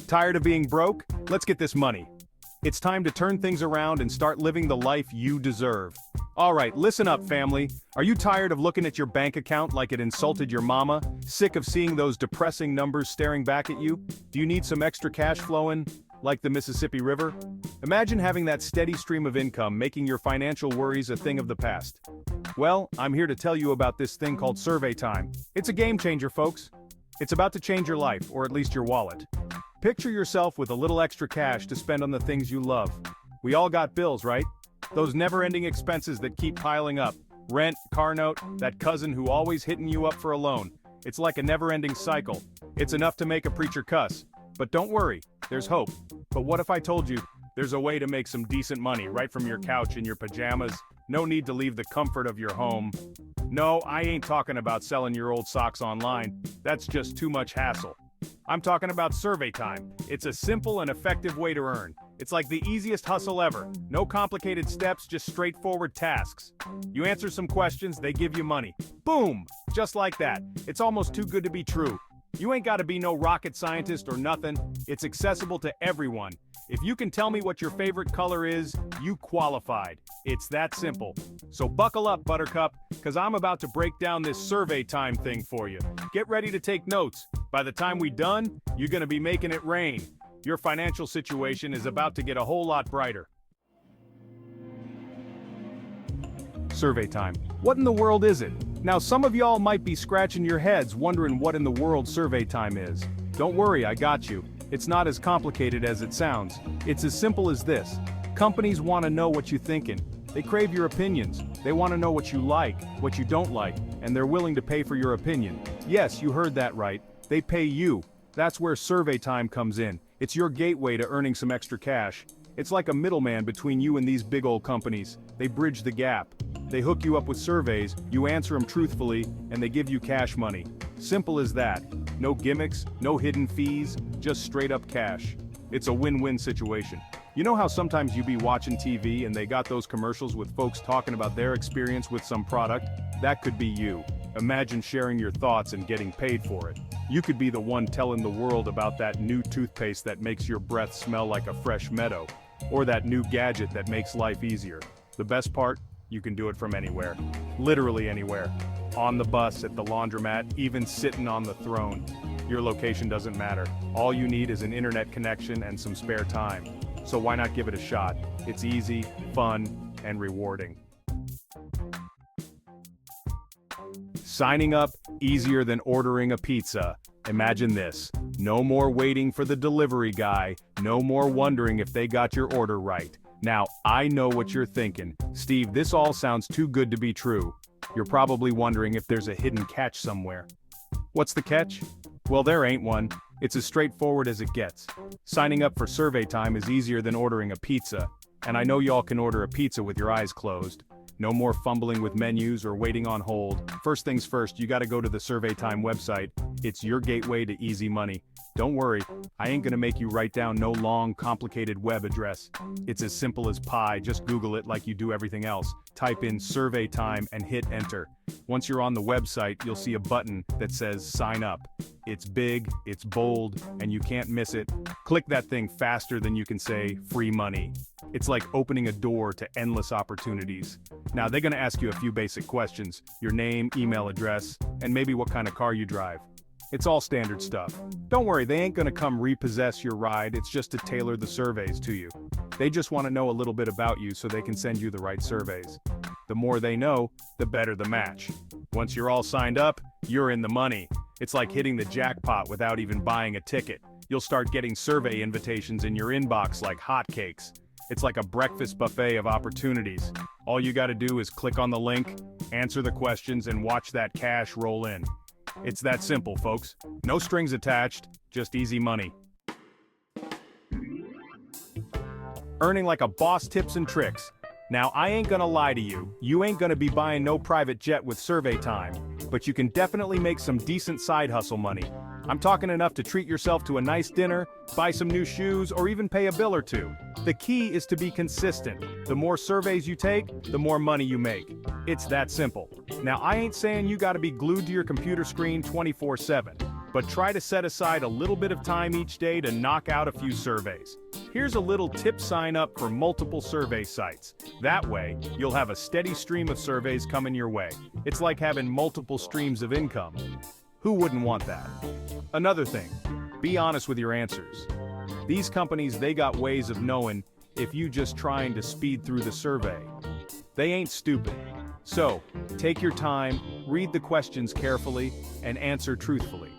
Tired of being broke? Let's get this money. It's time to turn things around and start living the life you deserve. Alright, listen up, family. Are you tired of looking at your bank account like it insulted your mama? Sick of seeing those depressing numbers staring back at you? Do you need some extra cash flowing, like the Mississippi River? Imagine having that steady stream of income making your financial worries a thing of the past. Well, I'm here to tell you about this thing called Survey Time. It's a game changer, folks. It's about to change your life, or at least your wallet. Picture yourself with a little extra cash to spend on the things you love. We all got bills, right? Those never-ending expenses that keep piling up. Rent, car note, that cousin who always hitting you up for a loan. It's like a never-ending cycle. It's enough to make a preacher cuss. But don't worry, there's hope. But what if I told you, there's a way to make some decent money right from your couch in your pajamas? No need to leave the comfort of your home. No, I ain't talking about selling your old socks online. That's just too much hassle. I'm talking about Survey Time. It's a simple and effective way to earn. It's like the easiest hustle ever. No complicated steps, just straightforward tasks. You answer some questions, they give you money. Boom! Just like that. It's almost too good to be true. You ain't gotta be no rocket scientist or nothing. It's accessible to everyone. If you can tell me what your favorite color is, you qualified. It's that simple. So buckle up, Buttercup, because I'm about to break down this Survey Time thing for you. Get ready to take notes. By the time we're done, you're gonna be making it rain. Your financial situation is about to get a whole lot brighter. Survey Time. What in the world is it? Now some of y'all might be scratching your heads wondering what in the world Survey Time is. Don't worry, I got you. It's not as complicated as it sounds. It's as simple as this. Companies want to know what you're thinking. They crave your opinions. They want to know what you like, what you don't like, and they're willing to pay for your opinion. Yes, you heard that right. They pay you. That's where Survey Time comes in. It's your gateway to earning some extra cash. It's like a middleman between you and these big old companies. They bridge the gap. They hook you up with surveys, you answer them truthfully, and they give you cash money. Simple as that. No gimmicks, no hidden fees, just straight up cash. It's a win-win situation. You know how sometimes you be watching TV and they got those commercials with folks talking about their experience with some product? That could be you. Imagine sharing your thoughts and getting paid for it. You could be the one telling the world about that new toothpaste that makes your breath smell like a fresh meadow, or that new gadget that makes life easier. The best part? You can do it from anywhere. Literally anywhere. On the bus, at the laundromat, even sitting on the throne. Your location doesn't matter. All you need is an internet connection and some spare time. So why not give it a shot? It's easy, fun, and rewarding. Signing up, easier than ordering a pizza. Imagine this. No more waiting for the delivery guy. No more wondering if they got your order right. Now, I know what you're thinking. Steve, this all sounds too good to be true. You're probably wondering if there's a hidden catch somewhere. What's the catch? Well, there ain't one. It's as straightforward as it gets. Signing up for Survey Time is easier than ordering a pizza. And I know y'all can order a pizza with your eyes closed. No more fumbling with menus or waiting on hold. First things first, you gotta go to the Survey Time website. It's your gateway to easy money. Don't worry, I ain't gonna make you write down no long, complicated web address. It's as simple as pie, just Google it like you do everything else. Type in Survey Time and hit enter. Once you're on the website, you'll see a button that says Sign Up. It's big, it's bold, and you can't miss it. Click that thing faster than you can say free money. It's like opening a door to endless opportunities. Now they're gonna ask you a few basic questions. Your name, email address, and maybe what kind of car you drive. It's all standard stuff. Don't worry, they ain't gonna come repossess your ride, it's just to tailor the surveys to you. They just want to know a little bit about you so they can send you the right surveys. The more they know, the better the match. Once you're all signed up, you're in the money. It's like hitting the jackpot without even buying a ticket. You'll start getting survey invitations in your inbox like hotcakes. It's like a breakfast buffet of opportunities. All you gotta do is click on the link, answer the questions, and watch that cash roll in. It's that simple, folks. No strings attached, just easy money. Earning like a boss, tips and tricks. Now I ain't gonna lie to you, you ain't gonna be buying no private jet with Survey Time, but you can definitely make some decent side hustle money. I'm talking enough to treat yourself to a nice dinner, buy some new shoes, or even pay a bill or two. The key is to be consistent. The more surveys you take, the more money you make. It's that simple. Now I ain't saying you gotta be glued to your computer screen 24/7. But try to set aside a little bit of time each day to knock out a few surveys. Here's a little tip: sign up for multiple survey sites. That way, you'll have a steady stream of surveys coming your way. It's like having multiple streams of income. Who wouldn't want that? Another thing, be honest with your answers. These companies, they got ways of knowing if you just trying to speed through the survey. They ain't stupid. So, take your time, read the questions carefully, and answer truthfully.